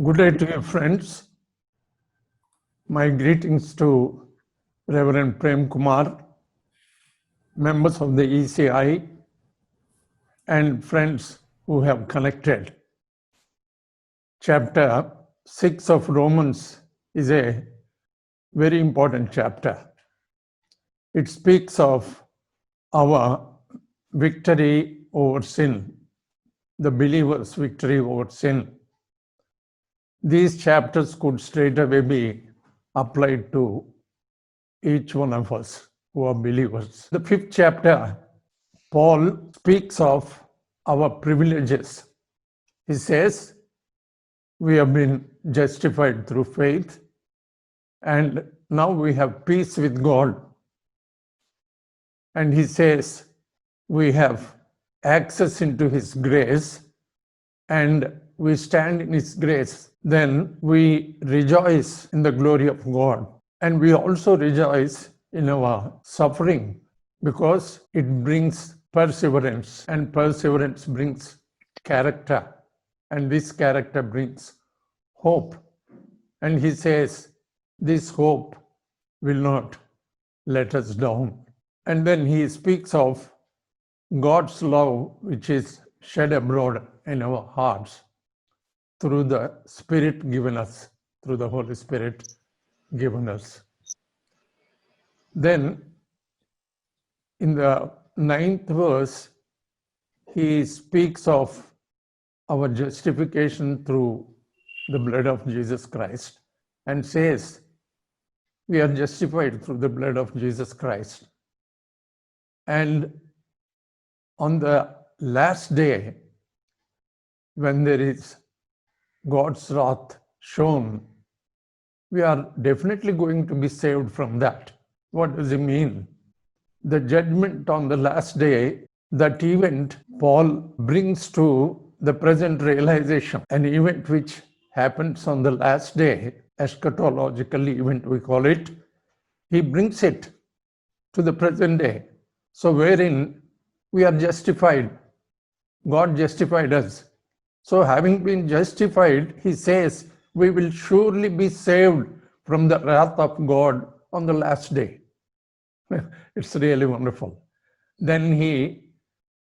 Good day to you, friends. My greetings to Reverend Prem Kumar, members of the ECI, and friends who have connected. Chapter 6 of Romans is a very important chapter. It speaks of our victory over sin, the believer's victory over sin. These chapters could straightaway be applied to each one of us who are believers. The 5th chapter, Paul speaks of our privileges. He says, we have been justified through faith, and now we have peace with God. And he says, we have access into his grace, and we stand in his grace. Then we rejoice in the glory of God. And we also rejoice in our suffering because it brings perseverance, and perseverance brings character, and this character brings hope. And he says, this hope will not let us down. And then he speaks of God's love, which is shed abroad in our hearts through the Spirit given us, through the Holy Spirit given us. Then in the 9th verse, he speaks of our justification through the blood of Jesus Christ and says, we are justified through the blood of Jesus Christ. And on the last day, when there is God's wrath shown, we are definitely going to be saved from that. What does it mean? The judgment on the last day, that event Paul brings to the present realization, an event which happens on the last day, eschatological event we call it, he brings it to the present day. So wherein we are justified, God justified us. So having been justified, he says, we will surely be saved from the wrath of God on the last day. It's really wonderful. Then he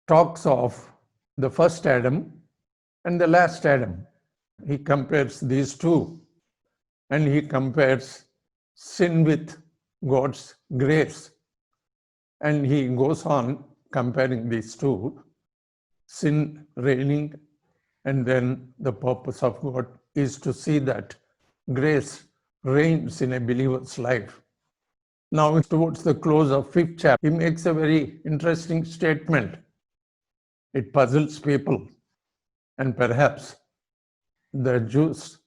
talks of the first Adam and the last Adam. He compares these two, and he compares sin with God's grace. And he goes on comparing these two, sin reigning, and then the purpose of God is to see that grace reigns in a believer's life. Now, towards the close of 5th chapter, he makes a very interesting statement. It puzzles people, and perhaps the Jews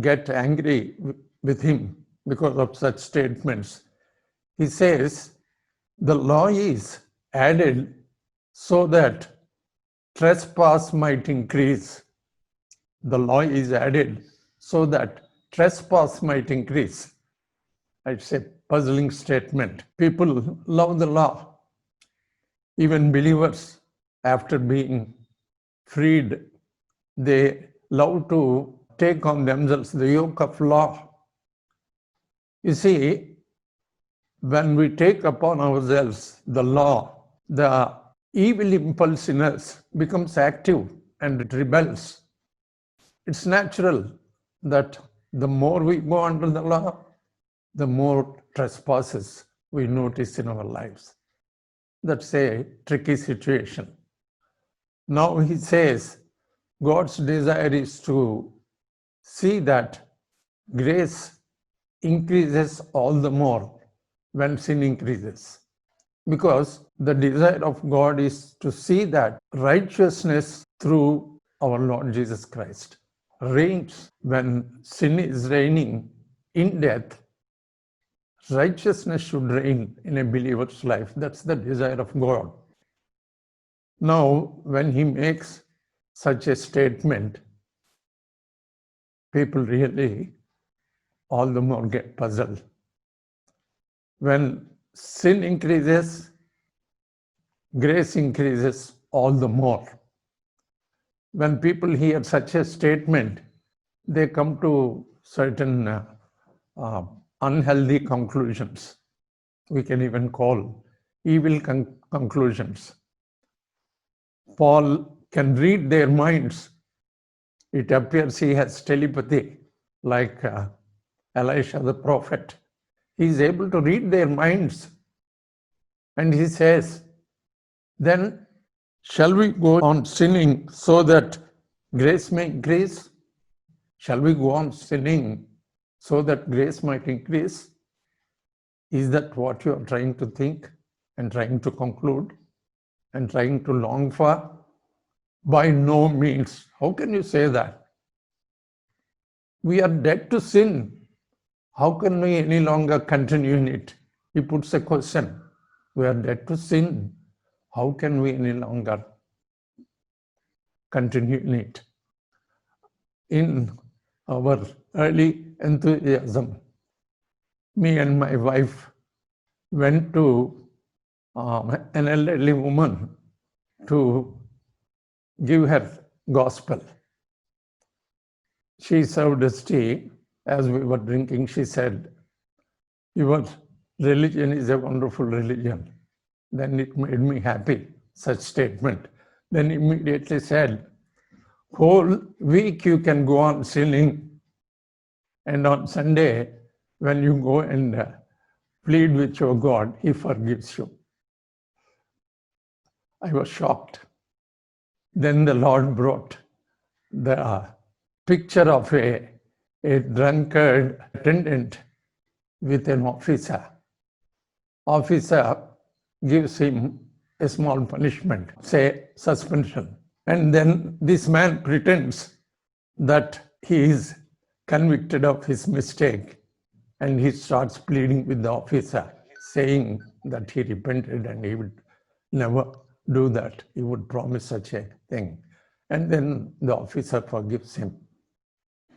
get angry with him because of such statements. He says, the law is added so that trespass might increase. The law is added so that trespass might increase. It's a puzzling statement. People love the law. Even believers, after being freed, they love to take on themselves the yoke of law. You see, when we take upon ourselves the law, the evil impulse in us becomes active and it rebels. It's natural that the more we go under the law, the more trespasses we notice in our lives. That's a tricky situation. Now he says, God's desire is to see that grace increases all the more when sin increases. Because the desire of God is to see that righteousness through our Lord Jesus Christ reigns. When sin is reigning in death, righteousness should reign in a believer's life. That's the desire of God. Now, when he makes such a statement, people really all the more get puzzled. When sin increases, grace increases all the more. When people hear such a statement, they come to certain unhealthy conclusions. We can even call evil conclusions. Paul can read their minds. It appears he has telepathy, like Elisha the prophet. He is able to read their minds. And he says, then shall we go on sinning so that grace may increase? Shall we go on sinning so that grace might increase? Is that what you are trying to think and trying to conclude and trying to long for? By no means. How can you say that? We are dead to sin. How can we any longer continue in it? He puts a question. We are dead to sin. How can we any longer continue in it? In our early enthusiasm, me and my wife went to an elderly woman to give her gospel. She served us tea. As we were drinking, she said, your religion is a wonderful religion. Then it made me happy, such statement. Then immediately said, whole week you can go on sinning, and on Sunday, when you go and plead with your God, He forgives you. I was shocked. Then the Lord brought the picture of a drunkard attendant with an officer. Officer gives him a small punishment, say suspension. And then this man pretends that he is convicted of his mistake, and he starts pleading with the officer, saying that he repented and he would never do that. He would promise such a thing. And then the officer forgives him.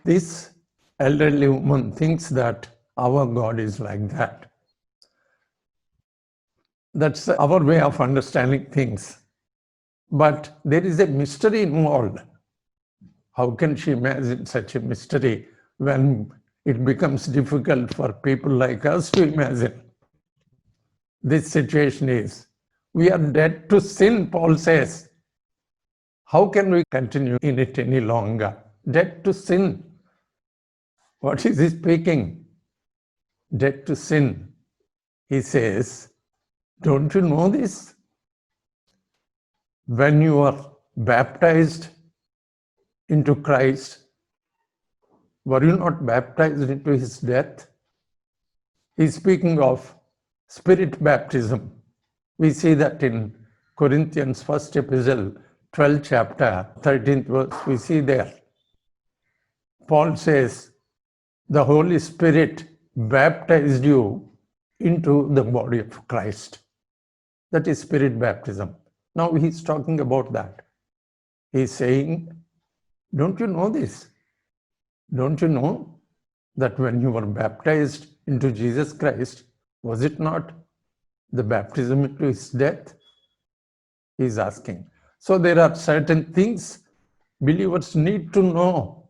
This elderly woman thinks that our God is like that. That's our way of understanding things. But there is a mystery involved. How can she imagine such a mystery when it becomes difficult for people like us to imagine? This situation is, we are dead to sin, Paul says. How can we continue in it any longer? Dead to sin. What is he speaking? Dead to sin. He says, don't you know this? When you are baptized into Christ, were you not baptized into his death? He's speaking of spirit baptism. We see that in Corinthians 1st epistle, 12th chapter, 13th verse, we see there. Paul says, the Holy Spirit baptized you into the body of Christ. That is spirit baptism. Now he's talking about that. He's saying, don't you know this? Don't you know that when you were baptized into Jesus Christ, was it not the baptism into his death? He's asking. So there are certain things believers need to know.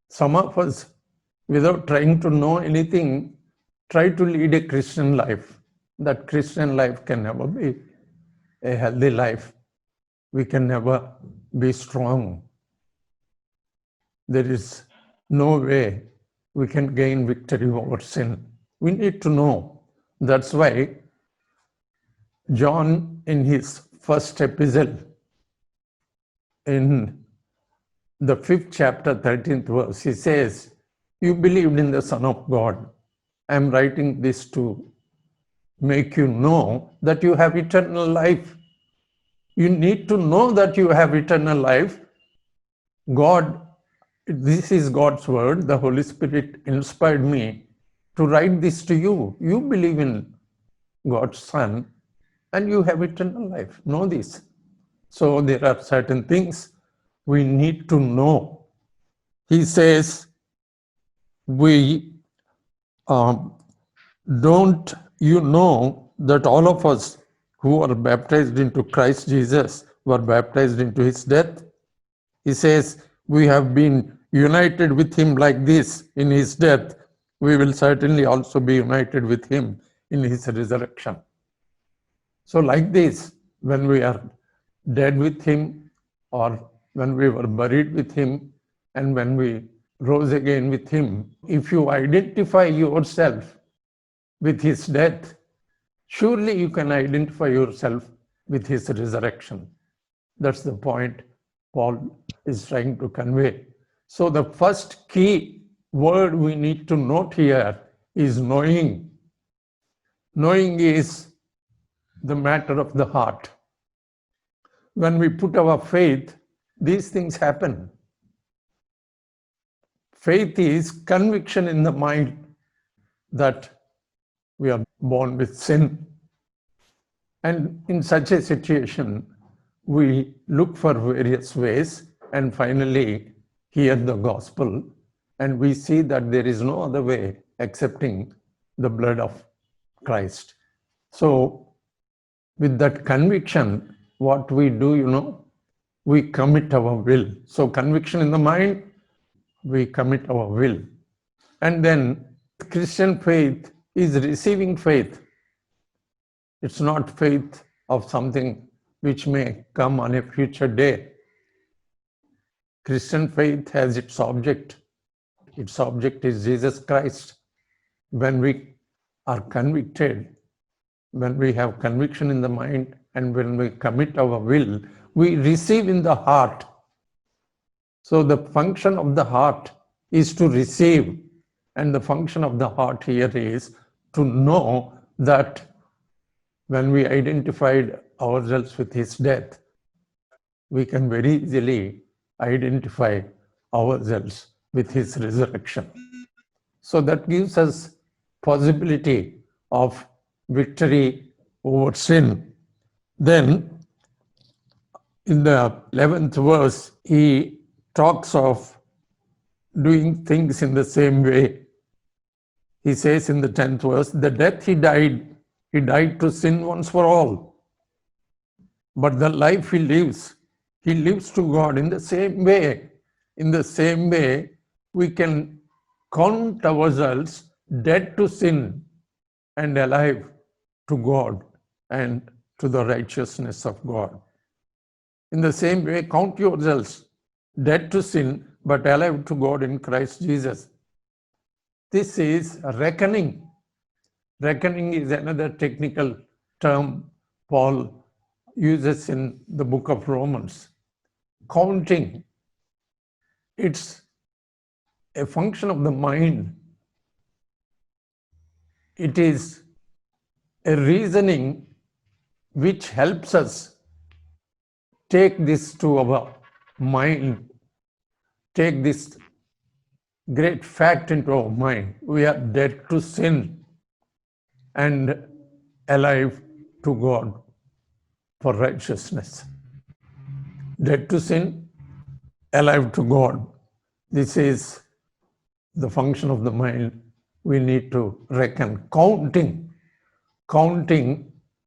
Some of us, without trying to know anything, try to lead a Christian life. That Christian life can never be a healthy life. We can never be strong. There is no way we can gain victory over sin. We need to know. That's why John, in his first epistle, in the 5th chapter, 13th verse, he says, you believed in the Son of God. I am writing this to make you know that you have eternal life. You need to know that you have eternal life. God, this is God's word. The Holy Spirit inspired me to write this to you. You believe in God's Son and you have eternal life. Know this. So there are certain things we need to know. He says, we don't you know that all of us who are baptized into Christ Jesus were baptized into his death? He says, we have been united with him like this in his death, we will certainly also be united with him in his resurrection. So like this, when we are dead with him, or when we were buried with him, and when we rose again with him, if you identify yourself with his death, surely you can identify yourself with his resurrection. That's the point Paul is trying to convey. So the first key word we need to note here is knowing. Knowing is the matter of the heart. When we put our faith, these things happen. Faith is conviction in the mind that we are born with sin. And in such a situation, we look for various ways and finally hear the gospel, and we see that there is no other way excepting the blood of Christ. So with that conviction, what we do, we commit our will. So conviction in the mind, we commit our will. And then Christian faith is receiving faith. It's not faith of something which may come on a future day. Christian faith has its object. Its object is Jesus Christ. When we are convicted, when we have conviction in the mind, and when we commit our will, we receive in the heart. So the function of the heart is to receive, and the function of the heart here is to know that when we identified ourselves with his death, we can very easily identify ourselves with his resurrection. So that gives us possibility of victory over sin. Then in the 11th verse, he talks of doing things in the same way. He says in the 10th verse, the death he died to sin once for all. But the life he lives to God in the same way. In the same way, we can count ourselves dead to sin and alive to God and to the righteousness of God. In the same way, count yourselves dead to sin but alive to God in Christ Jesus. This is reckoning. Reckoning is another technical term Paul uses in the book of Romans. Counting, it's a function of the mind. It is a reasoning which helps us take this to our mind, take this great fact into our mind. We are dead to sin and alive to God for righteousness. Dead to sin, alive to God. This is the function of the mind. We need to reckon. Counting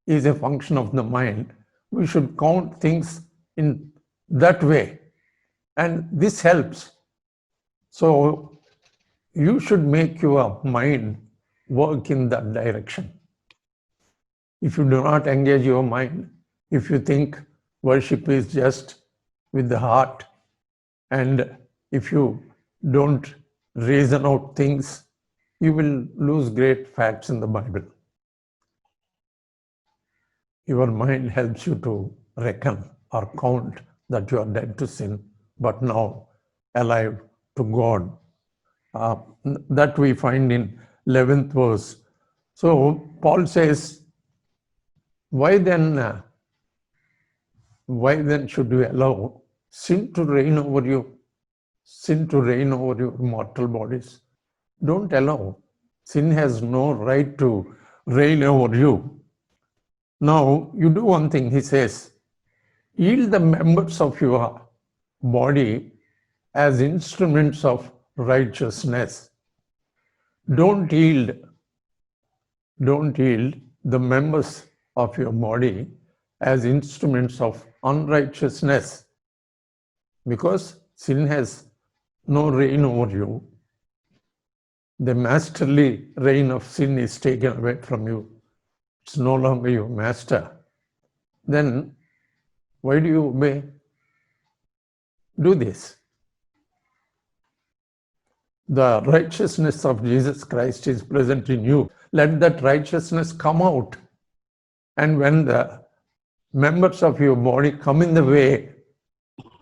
is a function of the mind. We should count things in that way, and this helps. So you should make your mind work in that direction. If you do not engage your mind, if you think worship is just with the heart, and if you don't reason out things, you will lose great facts in the Bible. Your mind helps you to reckon or count that you are dead to sin, but now alive to God. That we find in 11th verse. So Paul says, why then should we allow sin to reign over you? Sin to reign over your mortal bodies? Don't allow. Sin has no right to reign over you. Now, you do one thing, he says, yield the members of your body as instruments of righteousness. Don't yield the members of your body as instruments of unrighteousness, because sin has no reign over you. The masterly reign of sin is taken away from you. It's no longer your master. Then why do you obey? Do this. The righteousness of Jesus Christ is present in you. Let that righteousness come out. And when the members of your body come in the way,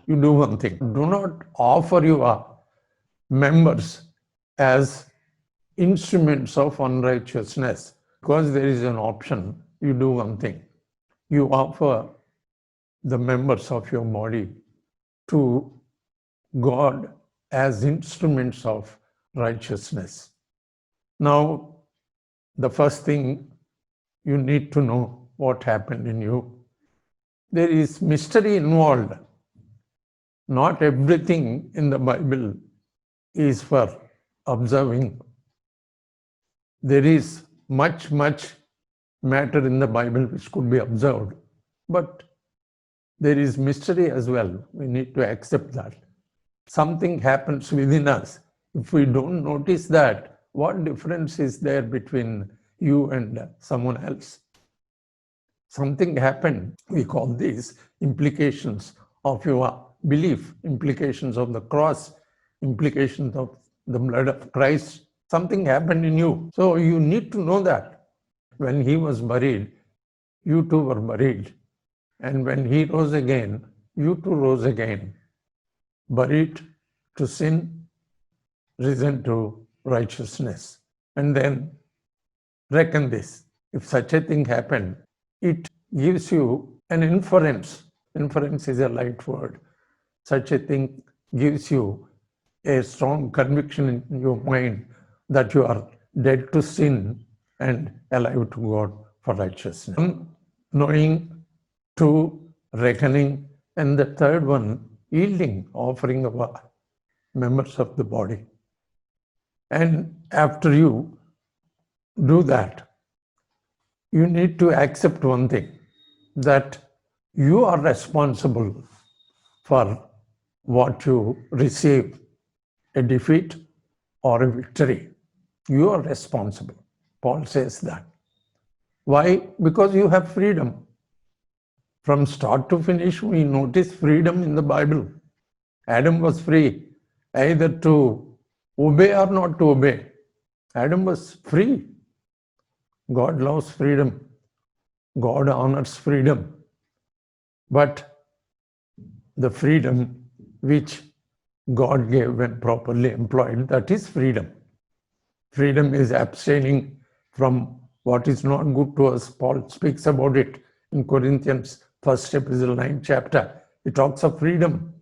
you do one thing. Do not offer your members as instruments of unrighteousness. Because there is an option, you do one thing. You offer the members of your body to God as instruments of righteousness. Now, the first thing you need to know what happened in you. There is mystery involved. Not everything in the Bible is for observing. There is much matter in the Bible which could be observed, but there is mystery as well. We need to accept that. Something happens within us. If we don't notice that, what difference is there between you and someone else? Something happened. We call these implications of your belief, implications of the cross, implications of the blood of Christ. Something happened in you. So you need to know that. When he was buried, you too were buried. And when he rose again, you too rose again. Buried to sin, risen to righteousness. And then reckon this. If such a thing happened, it gives you an inference. Inference is a light word. Such a thing gives you a strong conviction in your mind that you are dead to sin and alive to God for righteousness. One, knowing. Two, reckoning. And the third one, yielding, offering of members of the body. And after you do that, you need to accept one thing, that you are responsible for what you receive, a defeat or a victory. You are responsible. Paul says that. Why? Because you have freedom. From start to finish, we notice freedom in the Bible. Adam was free either to obey or not to obey. Adam was free. God loves freedom. God honors freedom. But the freedom which God gave when properly employed, that is freedom. Freedom is abstaining from what is not good to us. Paul speaks about it in Corinthians, 1st epistle, 9th chapter. He talks of freedom.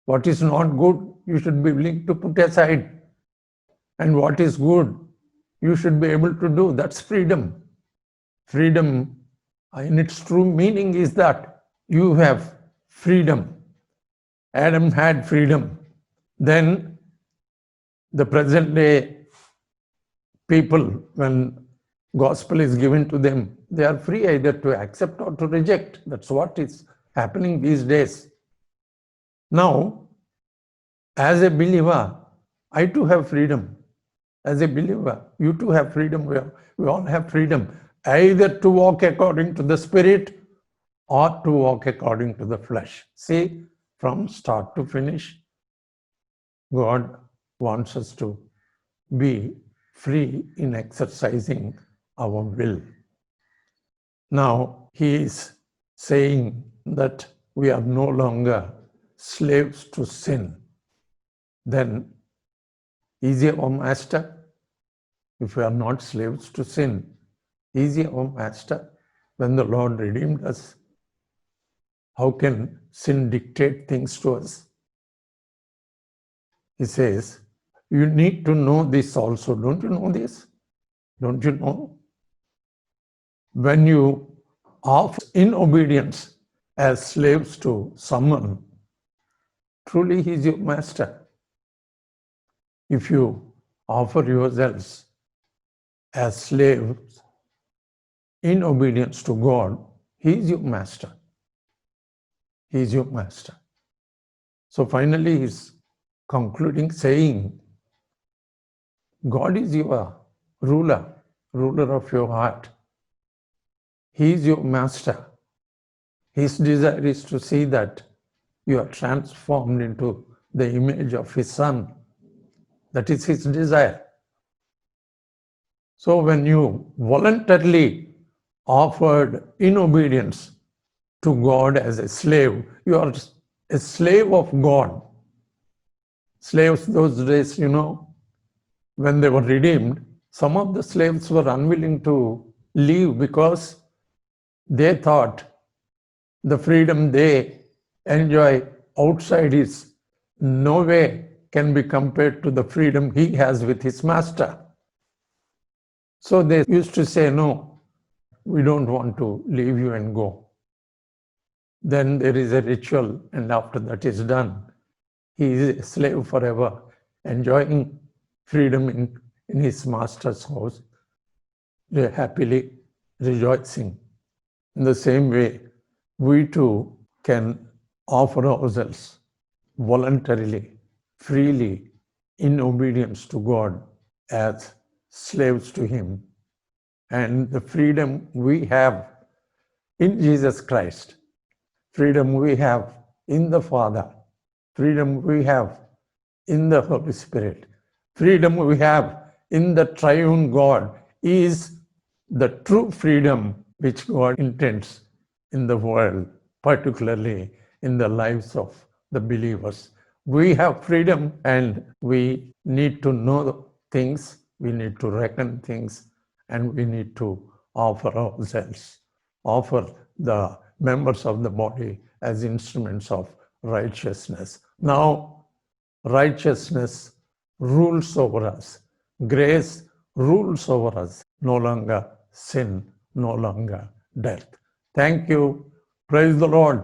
What is not good, you should be willing to put aside. And what is good, you should be able to do. That's freedom. Freedom, in its true meaning, is that you have freedom. Adam had freedom. Then the present day people, when gospel is given to them, they are free either to accept or to reject. That's what is happening these days. Now, as a believer, I too have freedom. As a believer, you too have freedom. We all have freedom, either to walk according to the Spirit or to walk according to the flesh. See, from start to finish, God wants us to be free in exercising our will. Now, he is saying that we are no longer slaves to sin. Then, is he our master? If we are not slaves to sin, is he our master? When the Lord redeemed us, how can sin dictate things to us? He says, you need to know this also. Don't you know this? Don't you know? When you offer in obedience as slaves to someone, truly he is your master. If you offer yourselves as slaves in obedience to God, he is your master. He is your master. So finally, he's concluding saying, God is your ruler of your heart. He is your master. His desire is to see that you are transformed into the image of His Son. That is His desire. So when you voluntarily offered in obedience to God as a slave, you are a slave of God. Slaves those days, when they were redeemed, some of the slaves were unwilling to leave because they thought the freedom they enjoy outside is no way can be compared to the freedom he has with his master. So they used to say, no, we don't want to leave you and go. Then there is a ritual, and after that is done, he is a slave forever, enjoying freedom in his master's house, happily rejoicing. In the same way, we too can offer ourselves voluntarily, freely, in obedience to God as slaves to Him. And the freedom we have in Jesus Christ, freedom we have in the Father, freedom we have in the Holy Spirit, freedom we have in the triune God is the true freedom which God intends in the world, particularly in the lives of the believers. We have freedom and we need to know things, we need to reckon things, and we need to offer ourselves, offer the members of the body as instruments of righteousness. Now, righteousness rules over us. Grace rules over us. No longer sin, no longer death. Thank you. Praise the Lord.